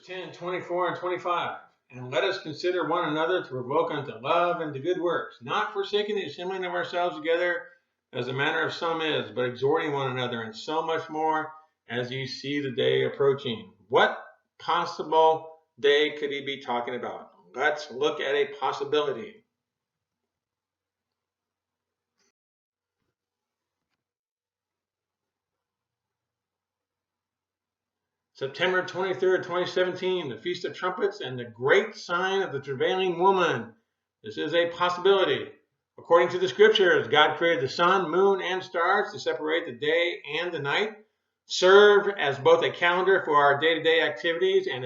10, 24, and 25. And let us consider one another to provoke unto love and to good works, not forsaking the assembling of ourselves together, as the manner of some is, but exhorting one another, and so much more as ye see the day approaching. What possible day could he be talking about? Let's look at a possibility. September 23rd, 2017, the Feast of Trumpets and the great sign of the travailing woman. This is a possibility. According to the scriptures, God created the sun, moon, and stars to separate the day and the night, serve as both a calendar for our day-to-day activities and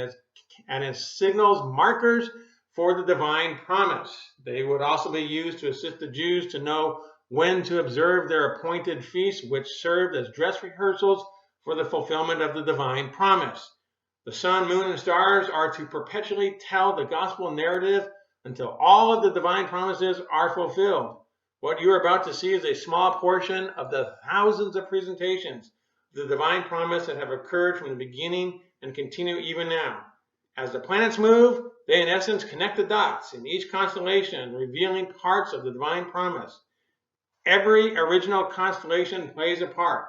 as signals, markers for the divine promise. They would also be used to assist the Jews to know when to observe their appointed feasts, which served as dress rehearsals for the fulfillment of the divine promise. The sun, moon, and stars are to perpetually tell the gospel narrative until all of the divine promises are fulfilled. What you are about to see is a small portion of the thousands of presentations of the divine promise that have occurred from the beginning and continue even now. As the planets move, they in essence connect the dots in each constellation, revealing parts of the divine promise. Every original constellation plays a part.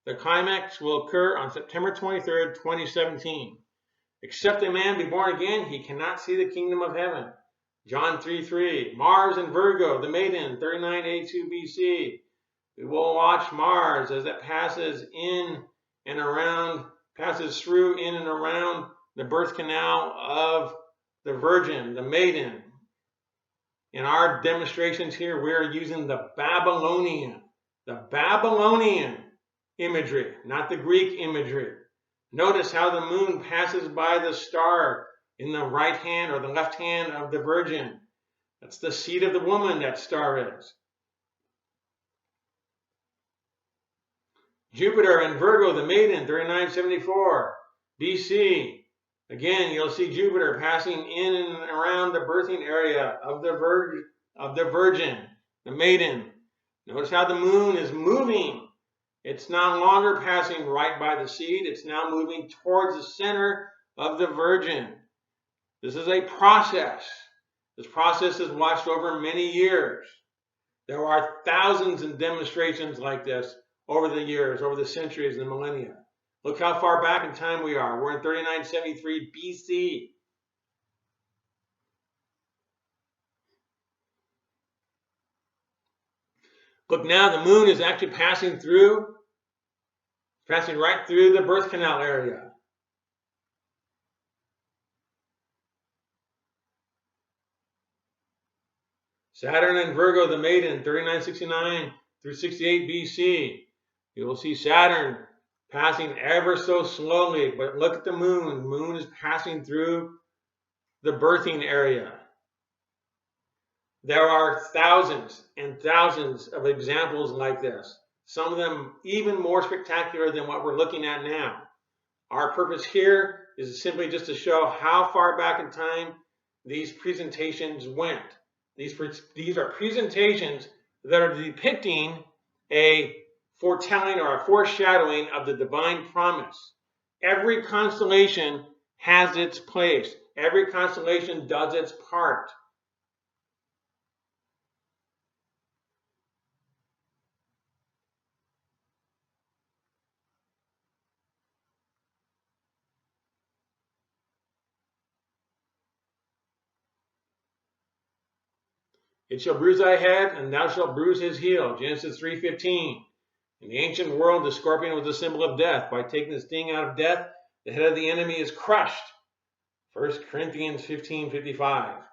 The climax will occur on September 23rd, 2017. Except a man be born again, he cannot see the kingdom of heaven. John 3:3. Mars and Virgo, the maiden, 39A2 BC. We will watch Mars as it passes through in and around the birth canal of the Virgin, the maiden. In our demonstrations here, we are using the Babylonian imagery, not the Greek imagery. Notice how the moon passes by the star in the right hand or the left hand of the Virgin. That's the seed of the woman, that star is. Jupiter and Virgo, the maiden, 3974 BC. Again, you'll see Jupiter passing in and around the birthing area of the Virgin, the maiden. Notice how the moon is moving. It's no longer passing right by the seed. It's now moving towards the center of the Virgin. This is a process. This process is watched over many years. There are thousands of demonstrations like this over the years, over the centuries and millennia. Look how far back in time we are. We're in 3973 BC. Look now, the moon is actually passing right through the birth canal area. Saturn and Virgo, the maiden, 3969 through 68 BC. You will see Saturn passing ever so slowly, but look at the moon. The moon is passing through the birthing area. There are thousands and thousands of examples like this, some of them even more spectacular than what we're looking at now. Our purpose here is simply just to show how far back in time these presentations went. These are presentations that are depicting a foretelling or a foreshadowing of the divine promise. Every constellation has its place. Every constellation does its part. It shall bruise thy head, and thou shalt bruise his heel. Genesis 3:15. In the ancient world, the scorpion was a symbol of death. By taking the sting out of death, the head of the enemy is crushed. 1 Corinthians 15:55.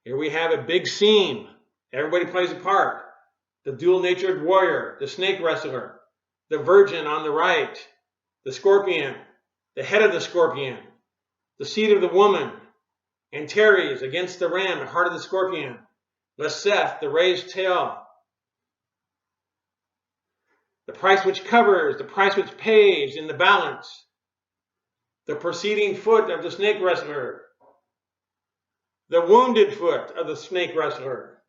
Here we have a big scene. Everybody plays a part. The dual-natured warrior, the snake wrestler, the virgin on the right, the scorpion, the head of the scorpion, the seed of the woman, Antares against the ram, the heart of the scorpion, Sept, the raised tail, the price which covers, the price which pays in the balance, the proceeding foot of the snake wrestler, the wounded foot of the snake wrestler,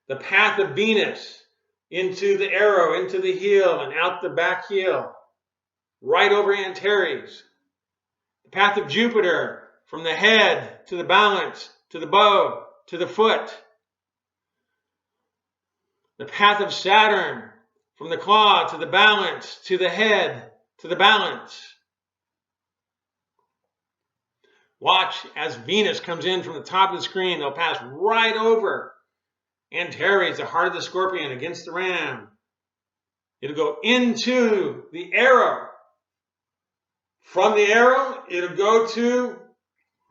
the path of Venus into the arrow, into the heel, and out the back heel, right over Antares. The path of Jupiter from the head to the balance, to the bow, to the foot. The path of Saturn from the claw to the balance, to the head, to the balance. Watch as Venus comes in from the top of the screen. They'll pass right over Antares, the heart of the scorpion, against the ram. It'll go into the arrow. From the arrow, it'll go to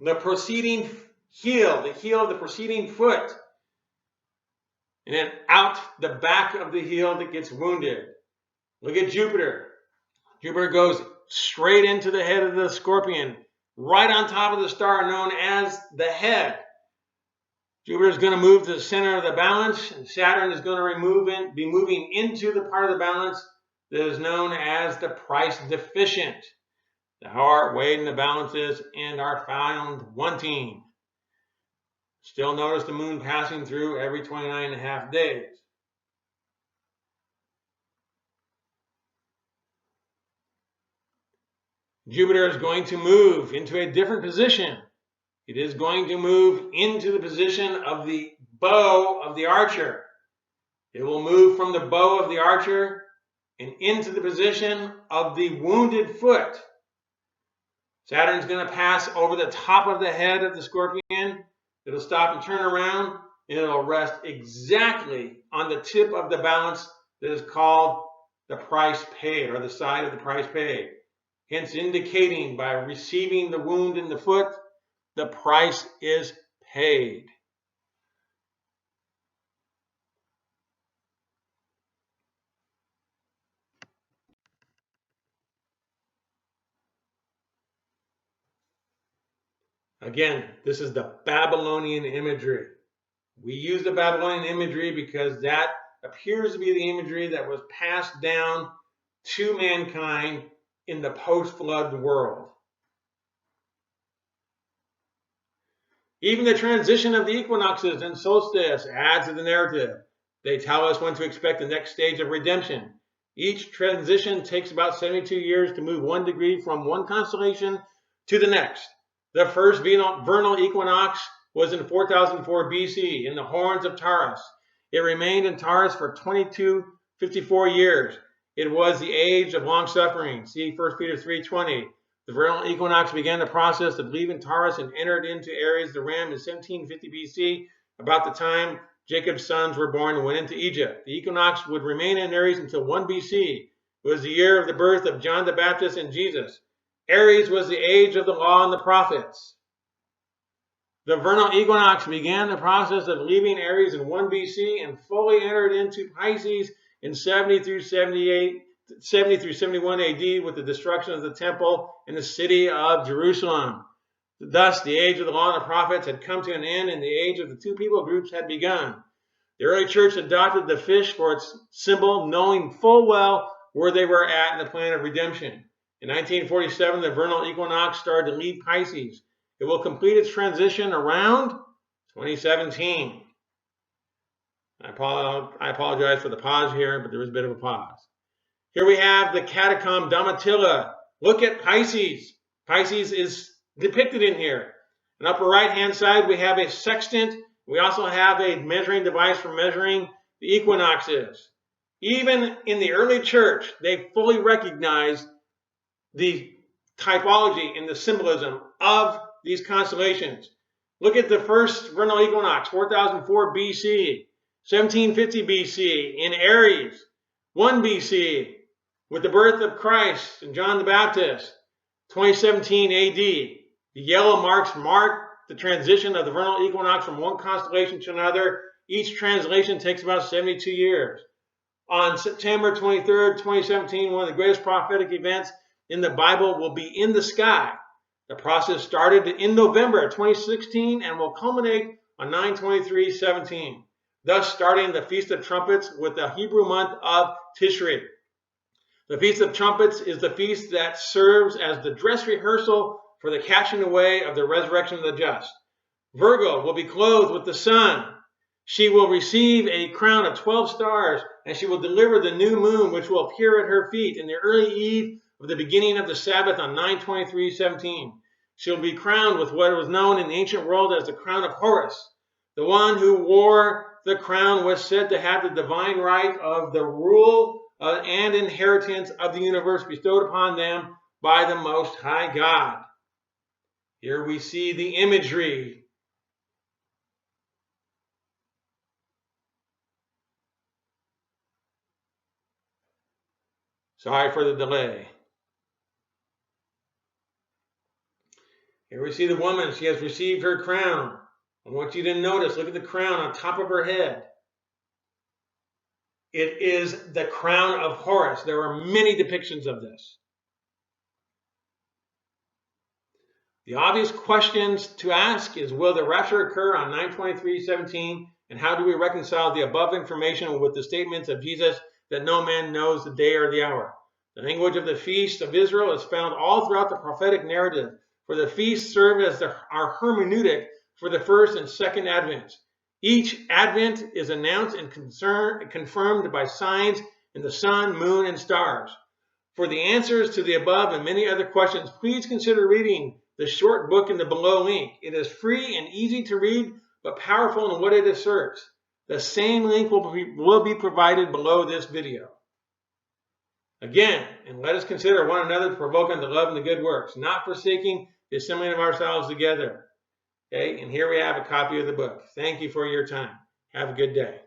the preceding heel, the heel of the preceding foot. And then out the back of the heel that gets wounded. Look at Jupiter. Jupiter goes straight into the head of the scorpion, right on top of the star known as the head. Jupiter is going to move to the center of the balance, and Saturn is going to be moving into the part of the balance that is known as the price deficient. The heart, weight, and the balances and are found wanting. Still notice the moon passing through every 29.5 days. Jupiter is going to move into a different position. It is going to move into the position of the bow of the archer. It will move from the bow of the archer and into the position of the wounded foot. Saturn's going to pass over the top of the head of the scorpion. It'll stop and turn around, and it'll rest exactly on the tip of the balance that is called the price paid, or the side of the price paid. Hence indicating by receiving the wound in the foot, the price is paid. Again, this is the Babylonian imagery. We use the Babylonian imagery because that appears to be the imagery that was passed down to mankind in the post-flood world. Even the transition of the equinoxes and solstice adds to the narrative. They tell us when to expect the next stage of redemption. Each transition takes about 72 years to move 1 degree from one constellation to the next. The first vernal equinox was in 4004 BC in the horns of Taurus. It remained in Taurus for 2254 years. It was the age of long suffering. See 1 Peter 3:20. The vernal equinox began the process of leaving Taurus and entered into Aries the ram in 1750 BC, about the time Jacob's sons were born and went into Egypt. The equinox would remain in Aries until 1 BC. It was the year of the birth of John the Baptist and Jesus. Aries was the age of the law and the prophets. The vernal equinox began the process of leaving Aries in 1 BC and fully entered into Pisces in 70 through 71 AD with the destruction of the temple in the city of Jerusalem. Thus, the age of the law and the prophets had come to an end, and the age of the two people groups had begun. The early church adopted the fish for its symbol, knowing full well where they were at in the plan of redemption. In 1947, the vernal equinox started to leave Pisces. It will complete its transition around 2017. I apologize for the pause here, but there was a bit of a pause. Here we have the catacomb Domitilla. Look at Pisces. Pisces is depicted in here. On the upper right-hand side, we have a sextant. We also have a measuring device for measuring the equinoxes. Even in the early church, they fully recognized the typology and the symbolism of these constellations. Look at the first vernal equinox, 4004 BC, 1750 BC in Aries, 1 BC with the birth of Christ and John the Baptist, 2017 AD. The yellow marks mark the transition of the vernal equinox from one constellation to another. Each translation takes about 72 years. On September 23rd, 2017, one of the greatest prophetic events in the Bible will be in the sky. The process started in November 2016 and will culminate on 9/23/17, thus starting the Feast of Trumpets with the Hebrew month of Tishri. The Feast of Trumpets is the feast that serves as the dress rehearsal for the catching away of the resurrection of the just. Virgo will be clothed with the sun. She will receive a crown of 12 stars, and she will deliver the new moon, which will appear at her feet in the early eve of the beginning of the Sabbath on 9/23/17. She'll be crowned with what was known in the ancient world as the crown of Horus. The one who wore the crown was said to have the divine right of the rule and inheritance of the universe bestowed upon them by the Most High God. Here we see the imagery. Sorry for the delay. Here we see the woman. She has received her crown. I want you to notice, look at the crown on top of her head. It is the crown of Horus. There are many depictions of this. The obvious questions to ask is, will the rapture occur on 9/23/17? And how do we reconcile the above information with the statements of Jesus that no man knows the day or the hour? The language of the feast of Israel is found all throughout the prophetic narrative, for the feasts serve as our hermeneutic for the first and second advents. Each advent is announced and confirmed by signs in the sun, moon, and stars. For the answers to the above and many other questions, please consider reading the short book in the below link. It is free and easy to read, but powerful in what it asserts. The same link will be provided below this video. Again, and let us consider one another to provoke unto love and the good works, not forsaking the assembling of ourselves together. Okay, and here we have a copy of the book. Thank you for your time. Have a good day.